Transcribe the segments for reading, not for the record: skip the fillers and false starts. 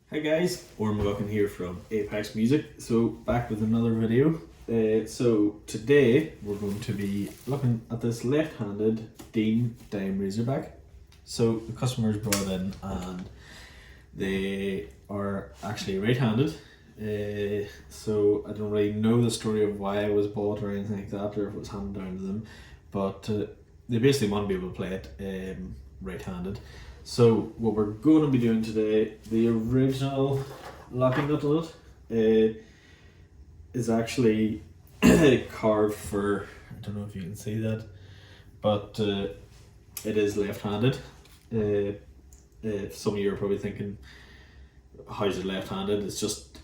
Hi guys, Orm Looking here from Apex Music. So back with another video. So today we're going to be looking at this left-handed Dean Dime Razorback. So the customers brought in and they are actually right-handed. So I don't really know the story of why it was bought or anything like that, or if it was handed down to them, but they basically want to be able to play it right-handed. So what we're going to be doing today, the original locking nut on it is actually carved for, I don't know if you can see that, but it is left-handed. Some of you are probably thinking, how's it left-handed? It's just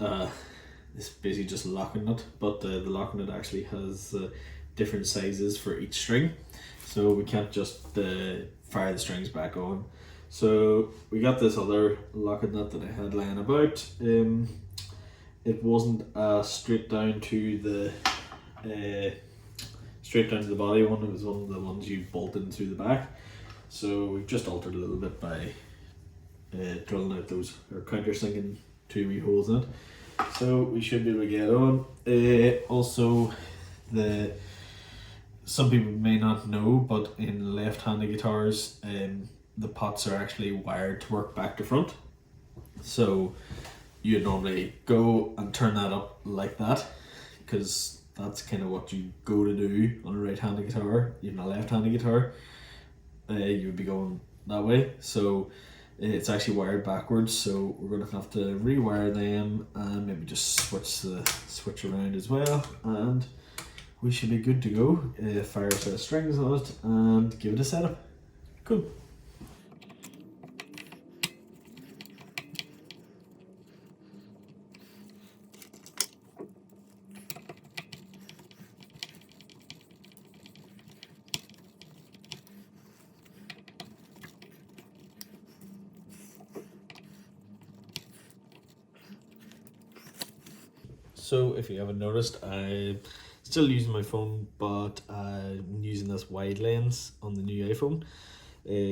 it's basically just a locking nut, but the locking nut actually has different sizes for each string, so we can't just fire the strings back on. So we got this other locking nut that I had lying about. It wasn't straight down to the body one. It was one of the ones you bolt in through the back. So we've just altered a little bit by drilling out those or countersinking 2 wee holes in it. So we should be able to get on. Also, some people may not know, but in left-handed guitars, the pots are actually wired to work back to front. So you'd normally go and turn that up like that, because that's kind of what you go to do on a right-handed guitar. Even a left-handed guitar, you would be going that way. So it's actually wired backwards, so we're going to have to rewire them and maybe just switch the switch around as well, and we should be good to go. Fire a set of strings on it and give it a setup. Cool. So if you haven't noticed, I'm still using my phone, but I'm using this wide lens on the new iPhone,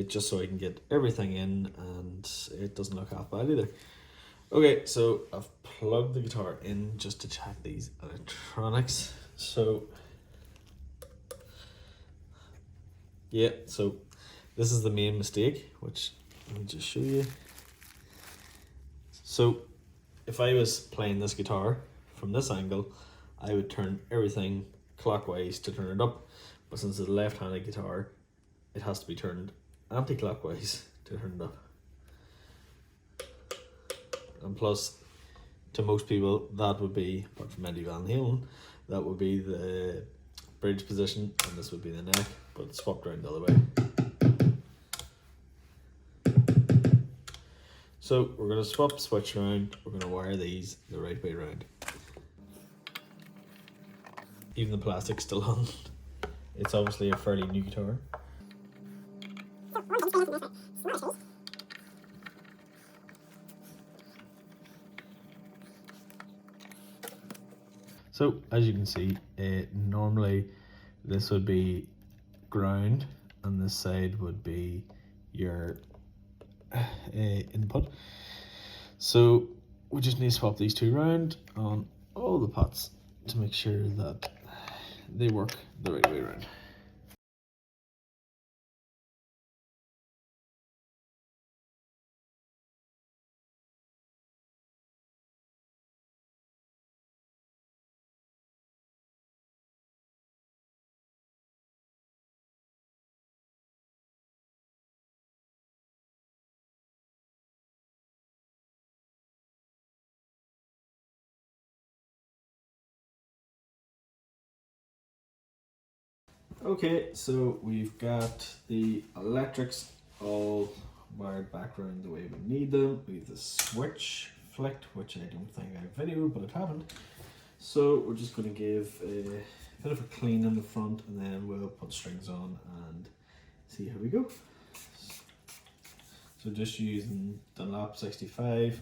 just so I can get everything in and it doesn't look half bad either. Okay, so I've plugged the guitar in just to check these electronics. So yeah, so this is the main mistake, which let me just show you. So if I was playing this guitar from this angle, I would turn everything clockwise to turn it up, but since it's a left-handed guitar, it has to be turned anti-clockwise to turn it up. And plus, to most people, that would be, apart from Eddie Van Halen, that would be the bridge position, and this would be the neck, but it's swapped around the other way. So we're going to swap the switch around, we're going to wire these the right way around. Even the plastic's still on. It's obviously a fairly new guitar. So as you can see, normally this would be ground and this side would be your input. So we just need to swap these two around on all the pots to make sure that they work the right way around. Okay, so we've got the electrics all wired back around the way we need them. We have the switch flicked, which I don't think I videoed, but it happened. So we're just going to give a bit of a clean in the front, and then we'll put strings on and see how we go. So just using Dunlop 65,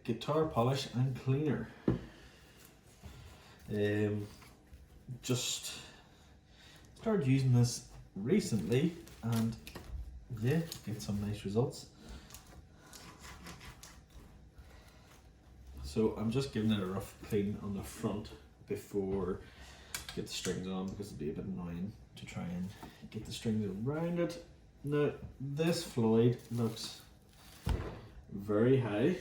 guitar polish and cleaner. Just started using this recently and yeah, get some nice results. So I'm just giving it a rough clean on the front before I get the strings on, because it'd be a bit annoying to try and get the strings around it. Now this Floyd looks very high.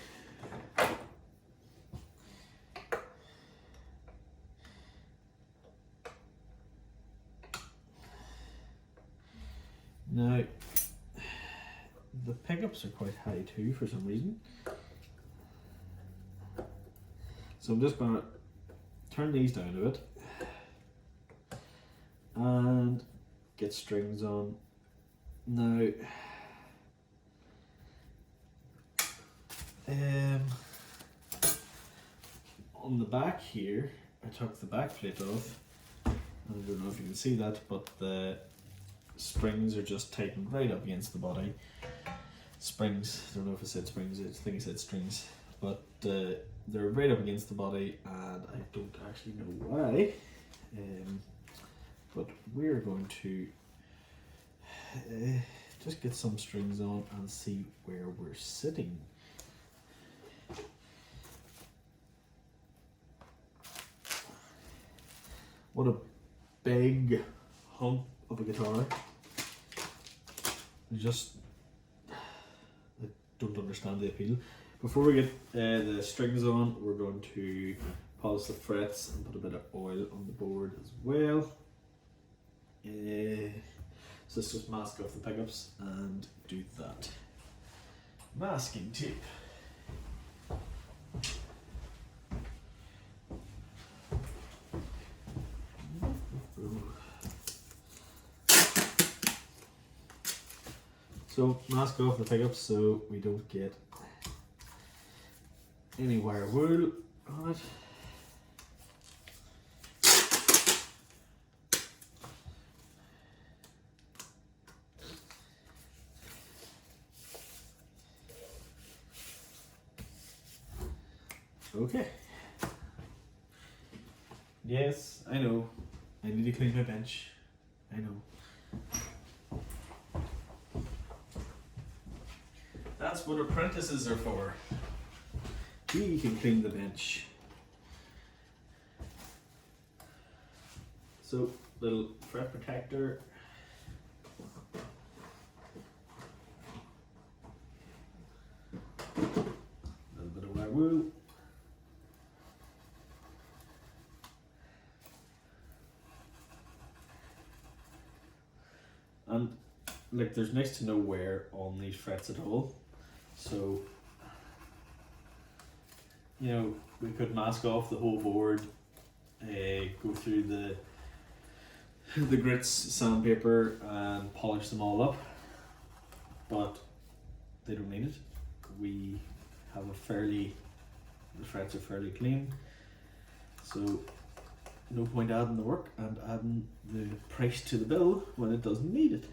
Now the pickups are quite high too for some reason. So I'm just going to turn these down a bit and get strings on. Now, on the back here, I took the back plate off. I don't know if you can see that, but the springs are just tightened right up against the body. Springs, I don't know if I said springs, I think I said strings, but they're right up against the body, and I don't actually know why. But we're going to just get some strings on and see where we're sitting. What a big hump of a guitar. I don't understand the appeal. Before we get the strings on, we're going to polish the frets and put a bit of oil on the board as well. So let's just mask off the pickups and do that. Masking tape. So mask off the pickups so we don't get any wire wool on it. Okay. Yes, I know. I need to clean my bench. I know. That's what apprentices are for. We can clean the bench. So, little fret protector. A little bit of wire wool. And like, there's next to no wear on these frets at all. So, you know, we could mask off the whole board, go through the grits, sandpaper, and polish them all up, but they don't need it. We have the frets are fairly clean, so no point adding the work and adding the price to the bill when it doesn't need it.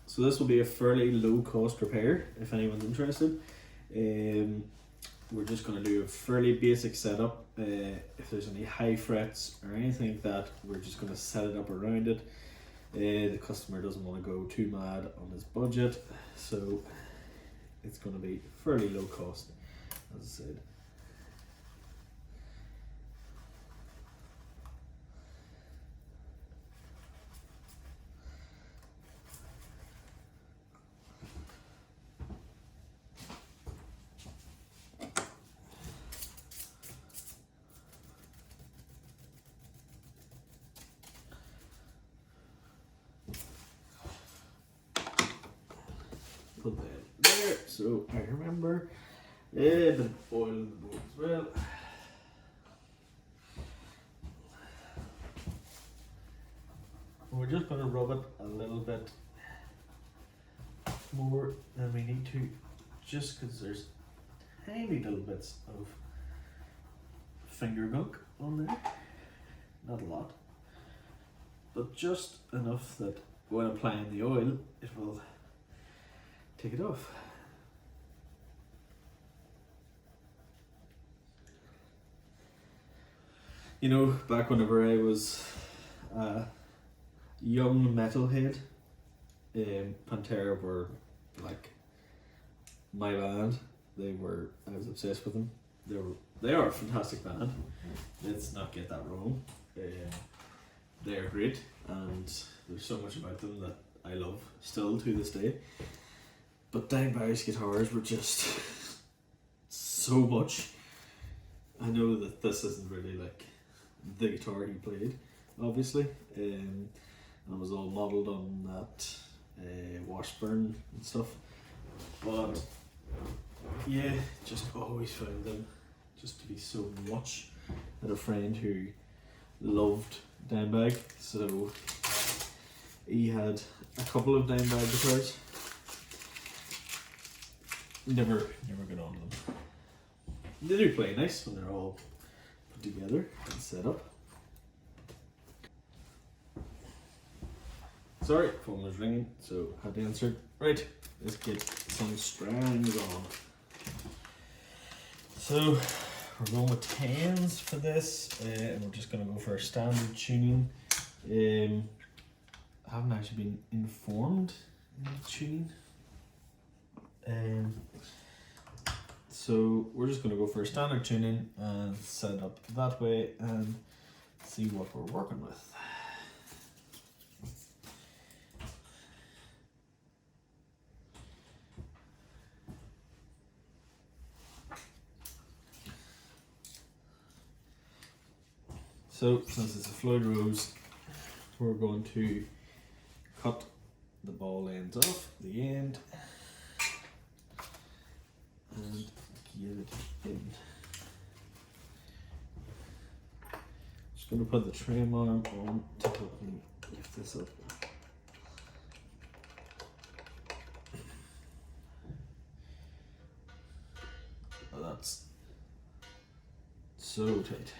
So this will be a fairly low cost repair if anyone's interested. We're just going to do a fairly basic setup. If there's any high frets or anything like that, we're just going to set it up around it. The customer doesn't want to go too mad on his budget, so it's going to be fairly low cost, as I said. Put that there, so I remember. A bit of oil in the board as well. We're just going to rub it a little bit more than we need to, just because there's tiny little bits of finger gunk on there. Not a lot, but just enough that when applying the oil, it will take it off. You know, back whenever I was a young metalhead, Pantera were like my band. I was obsessed with them. They are a fantastic band. Let's not get that wrong. They are great, and there's so much about them that I love still to this day. But Dime Barry's guitars were just so much. I know that this isn't really like the guitar he played, obviously. And it was all modelled on that Washburn and stuff. But yeah, just always found them just to be so much. I had a friend who loved Dimebag, so he had a couple of Dimebag guitars. Never got on them. They do play nice when they're all put together and set up. Sorry, phone was ringing, so had to answer it. Right, let's get some strings on. So we're going with 10s for this, and we're just going to go for a standard tuning. I haven't actually been informed in the tuning. So we're just going to go for a standard tuning and set it up that way and see what we're working with. So since it's a Floyd Rose, we're going to cut the ball ends off the end and get it in. Just going to put the trim arm on to help me lift this up. Oh, that's so tight.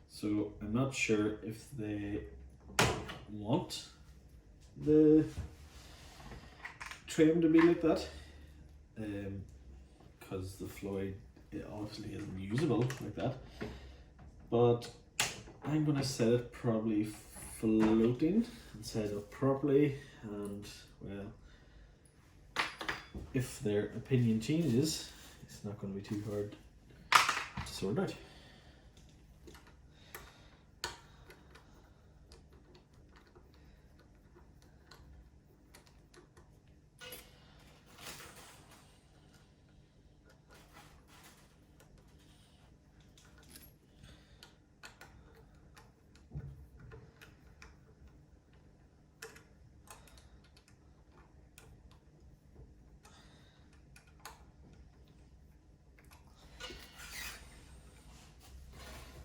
So I'm not sure if they want the trim to be like that, because the Floyd, it obviously isn't usable like that. But I'm gonna set it probably floating and set it up properly, and well, if their opinion changes, it's not gonna be too hard to sort out.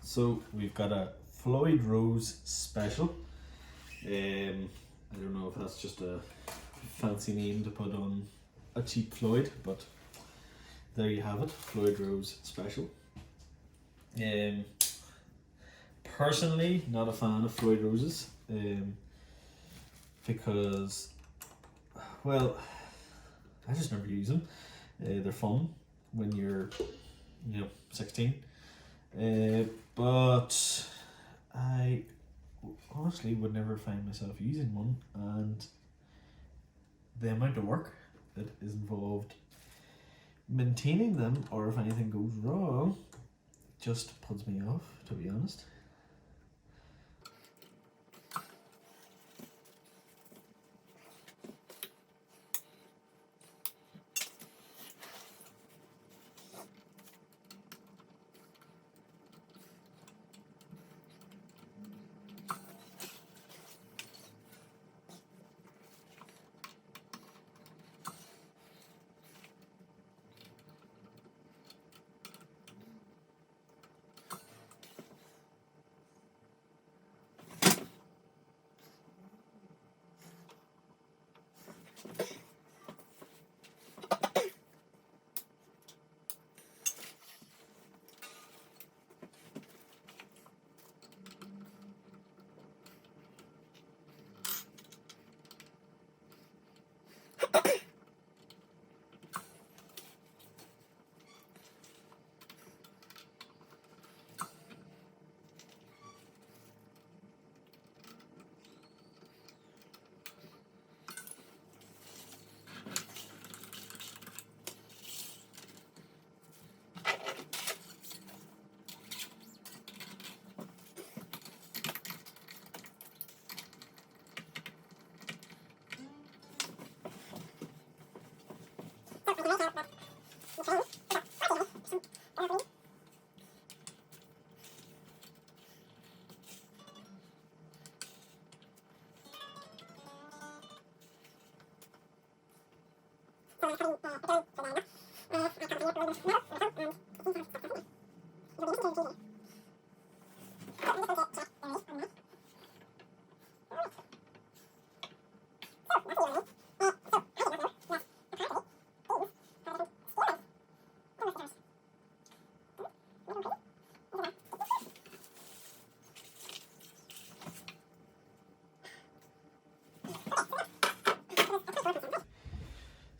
So we've got a Floyd Rose Special. I don't know if that's just a fancy name to put on a cheap Floyd, but there you have it, Floyd Rose Special. Personally, not a fan of Floyd Roses, because, well, I just never use them. They're fun when you're, 16. But I honestly would never find myself using one, and the amount of work that is involved maintaining them, or if anything goes wrong, just puts me off, to be honest.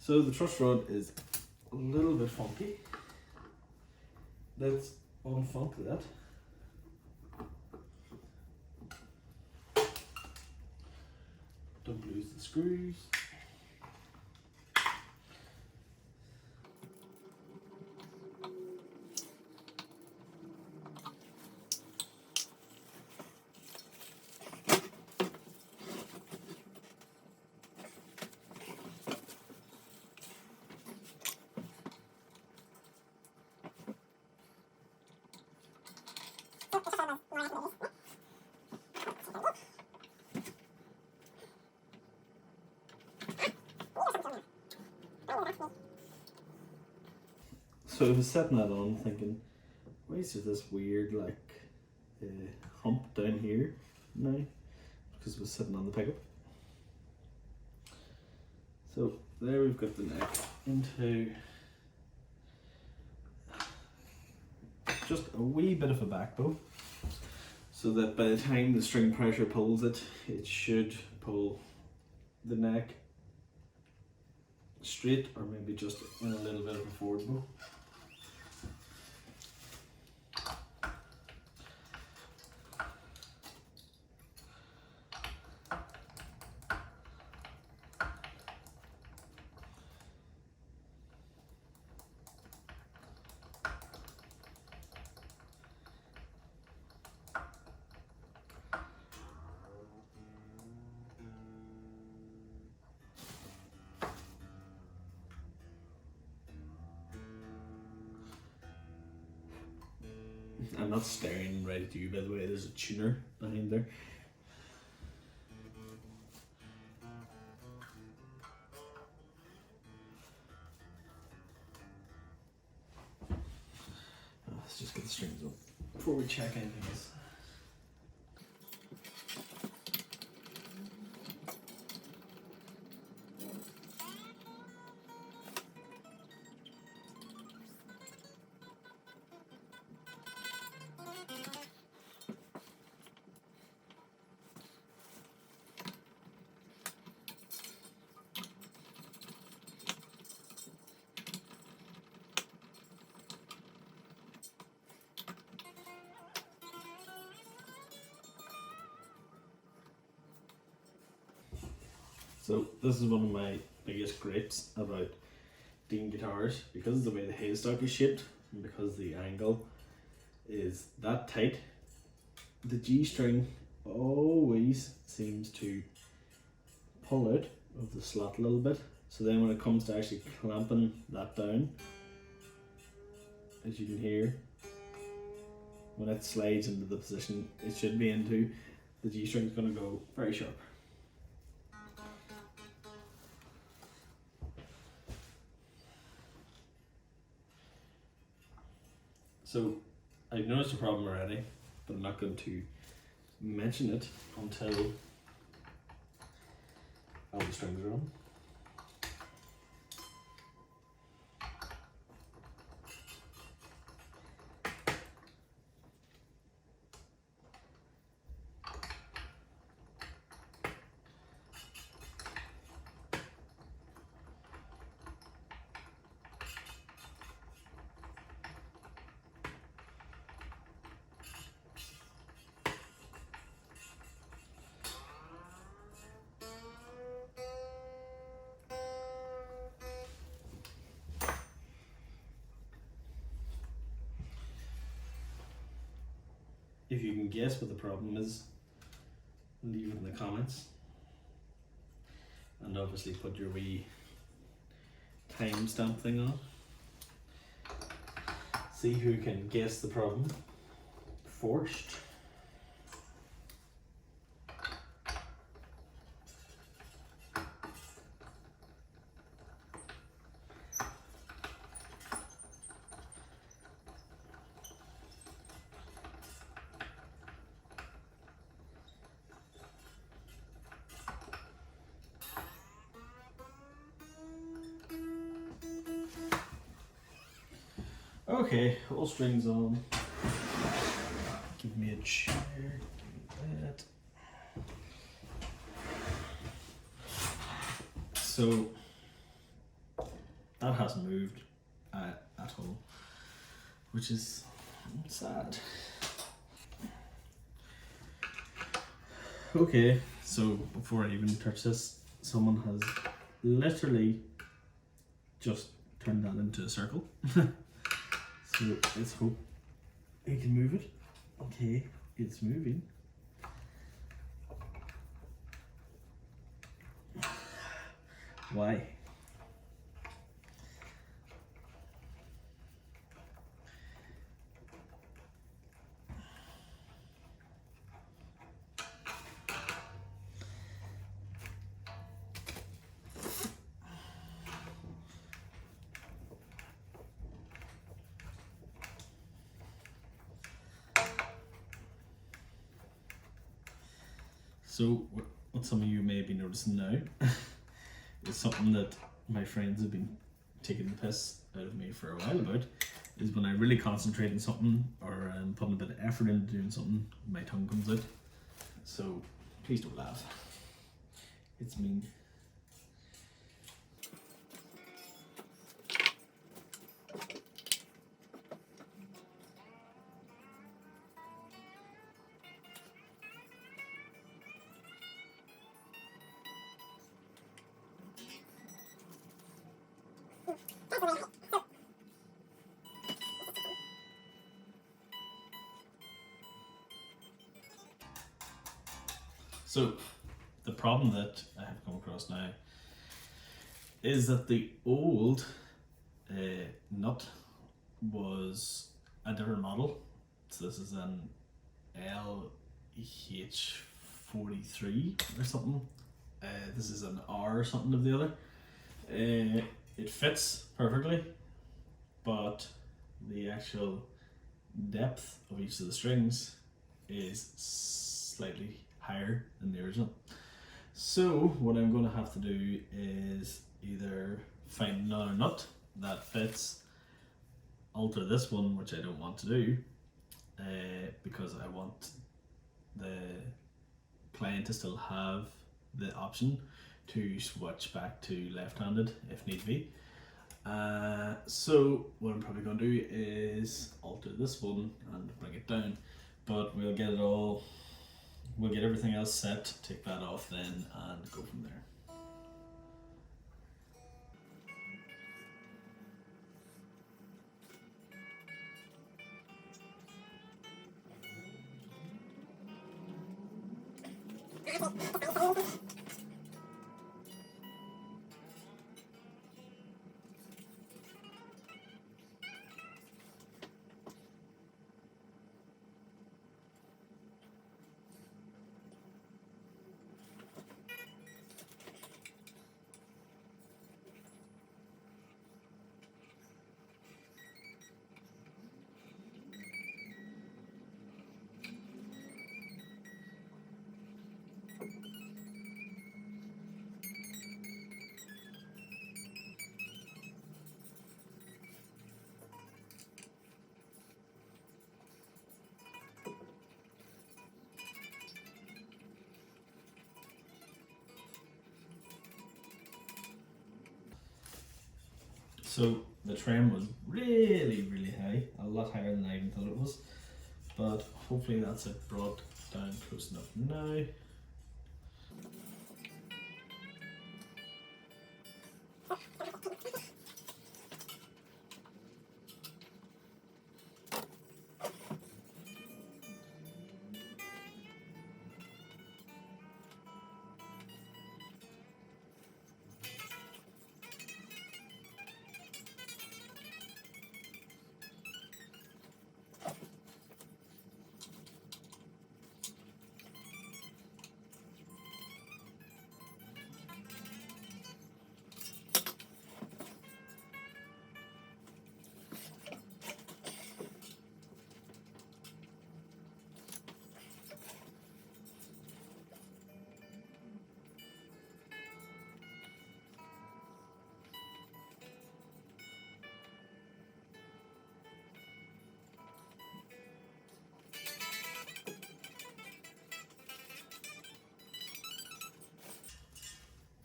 So the truss rod is a little bit funky. Let's unfunk that. Don't lose the screws. So I was setting that on thinking, why is there this weird hump down here now? Because it was sitting on the pickup. So there we've got the neck into just a wee bit of a backbone, so that by the time the string pressure pulls it, it should pull the neck straight, or maybe just in a little bit of a forward bow. I'm not staring right at you, by the way, there's a tuner behind there. Let's just get the strings up before we check anything else. So this is one of my biggest gripes about Dean guitars, because of the way the headstock is shaped and because the angle is that tight. The G string always seems to pull out of the slot a little bit, so then when it comes to actually clamping that down, as you can hear, when it slides into the position it should be into, the G string is going to go very sharp. So I've noticed a problem already, but I'm not going to mention it until all the strings are on. If you can guess what the problem is, leave it in the comments, and obviously put your wee timestamp thing on. See who can guess the problem first. Okay, all strings on. Give me a chair. Give me that. So that hasn't moved at all, which is sad. Okay, so before I even touch this, someone has literally just turned that into a circle. So let's hope he can move it. Okay, it's moving. Why? So what some of you may be noticing now is something that my friends have been taking the piss out of me for a while about, is when I really concentrate on something or I'm putting a bit of effort into doing something, my tongue comes out. So please don't laugh. It's mean. So the problem that I have come across now is that the old nut was a different model. So this is an LH43 or something. This is an R or something of the other. It fits perfectly, but the actual depth of each of the strings is slightly higher than the original. So what I'm going to have to do is either find another nut that fits, alter this one, which I don't want to do, because I want the client to still have the option to switch back to left-handed if need be. So what I'm probably going to do is alter this one and bring it down, but we'll get everything else set, take that off then and go from there. So the trem was really high, a lot higher than I even thought it was, but hopefully that's it brought down close enough now.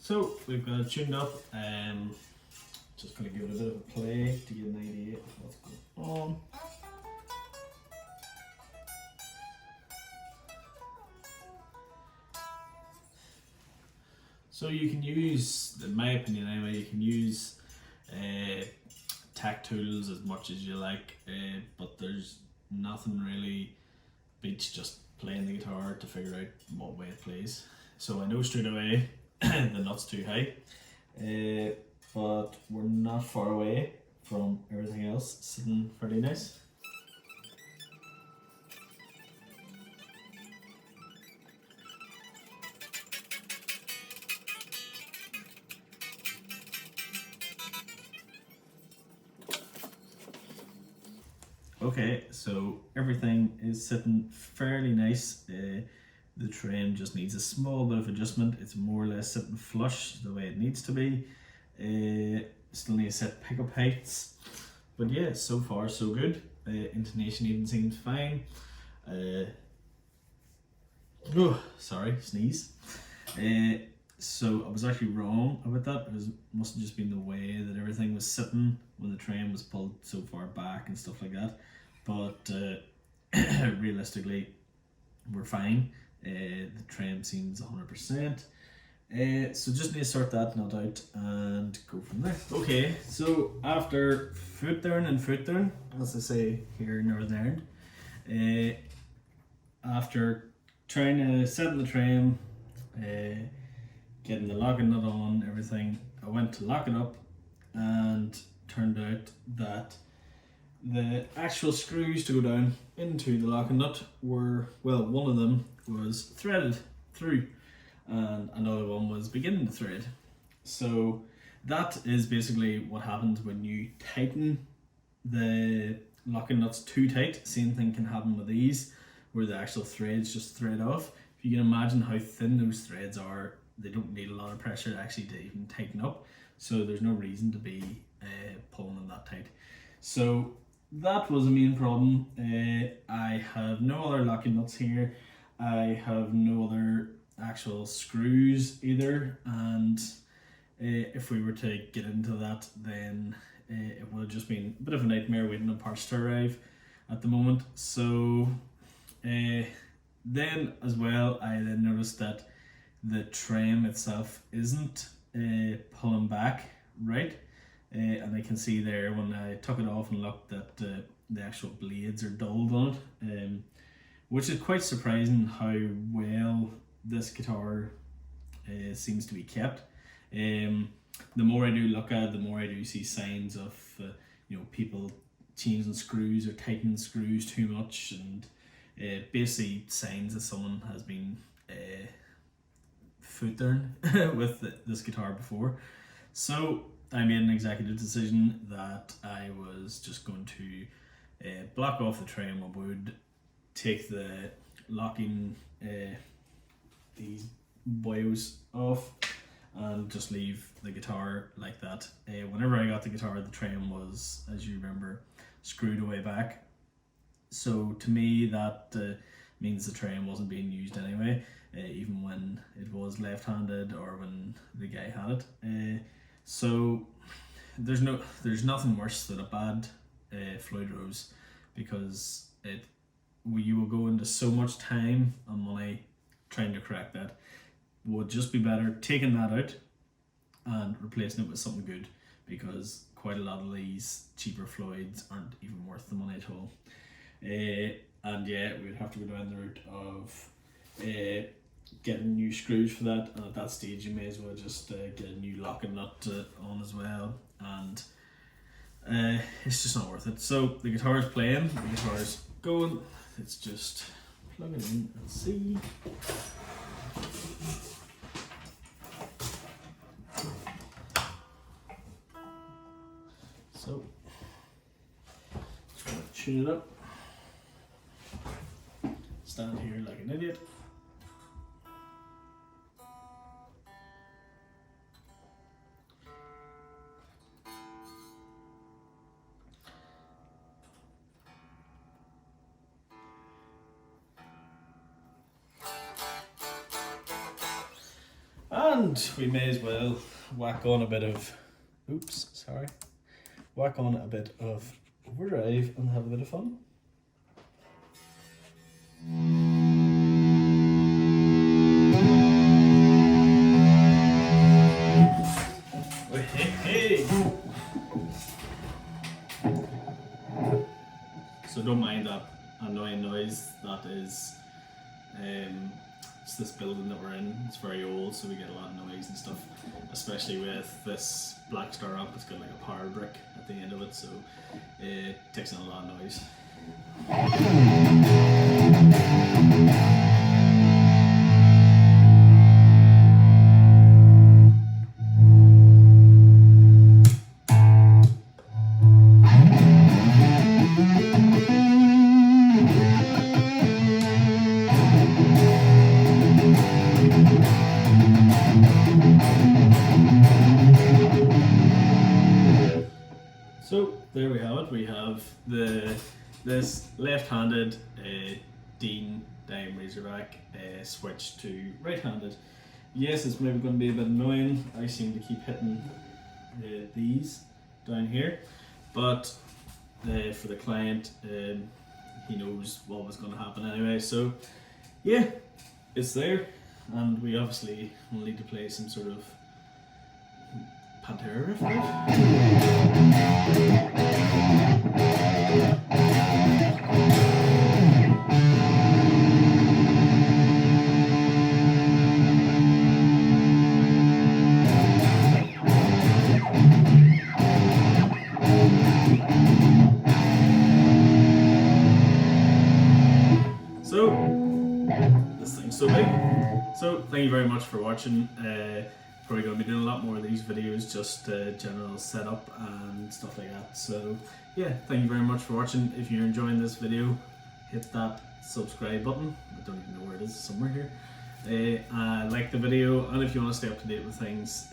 So we've got it tuned up. Just going to give it a bit of a play to get an idea of what's going on. So you can use, in my opinion anyway, you can use tack tools as much as you like, but there's nothing really beats just playing the guitar to figure out what way it plays. So I know straight away the nut's too high, but we're not far away from everything else sitting fairly nice. Okay, so everything is sitting fairly nice. The trem just needs a small bit of adjustment. It's more or less sitting flush the way it needs to be. Still need to set pickup heights. But yeah, so far so good. Intonation even seems fine. Sorry, sneeze. So I was actually wrong about that. It must have just been the way that everything was sitting when the trem was pulled so far back and stuff like that. But realistically, we're fine. The trem seems 100%. So just need to sort that nut out and go from there. Okay, so after foot down, as I say here in Northern Ireland, after trying to set the trem, getting the locking nut on, everything, I went to lock it up and turned out that the actual screws to go down into the locking nut were, well, one of them was threaded through and another one was beginning to thread. So that is basically what happens when you tighten the locking nuts too tight. Same thing can happen with these, where the actual threads just thread off. If you can imagine how thin those threads are, they don't need a lot of pressure actually to even tighten up. So there's no reason to be pulling them that tight. So that was a main problem. I have no other locking nuts here. I have no other actual screws either, and if we were to get into that, then it would have just been a bit of a nightmare waiting on parts to arrive at the moment. So then as well, I then noticed that the trem itself isn't pulling back right, and I can see there when I took it off and looked that the actual blades are dulled on it, which is quite surprising how well this guitar seems to be kept. The more I do look at it, the more I do see signs of people changing screws or tightening screws too much, and basically signs that someone has been foot down with this guitar before. So I made an executive decision that I was just going to block off the trem on wood, take the locking these bows off, and just leave the guitar like that. Whenever I got the guitar, the trem was, as you remember, screwed away back. So to me that means the trem wasn't being used anyway, even when it was left-handed or when the guy had it. So there's nothing worse than a bad Floyd Rose, because you will go into so much time and money trying to correct that. Would just be better taking that out and replacing it with something good, because quite a lot of these cheaper Floyds aren't even worth the money at all. And yeah, we'd have to go down the route of getting new screws for that, and at that stage you may as well just get a new locking nut on as well, and it's just not worth it. So the guitar is playing, the guitar is going, it's just plug it in and see. So just going to tune it up, stand here like an idiot. And we may as well whack on a bit of overdrive and have a bit of fun. So don't mind that annoying noise. That is it's this building that we're in. It's very old, so we get a lot of noise and stuff, especially with this Black Star amp. It's got like a power brick at the end of it, so it takes in a lot of noise. So there we have it. We have this left-handed Dean Dime Razorback switch to right-handed. Yes, it's maybe going to be a bit annoying. I seem to keep hitting these down here, but for the client, he knows what was going to happen anyway. So yeah, it's there, and we obviously will need to play some sort of Pantera riff. So this thing's so big. So thank you very much for watching. Probably going to be doing a lot more of these videos, just general setup and stuff like that. So yeah, thank you very much for watching. If you're enjoying this video, hit that subscribe button. I don't even know where it is, somewhere here. Like the video, and if you want to stay up to date with things,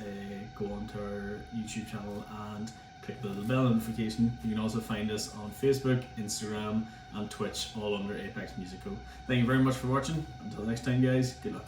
go onto our YouTube channel and click the little bell notification. You can also find us on Facebook, Instagram and Twitch, all under Apex Music Co. Thank you very much for watching. Until next time guys, good luck.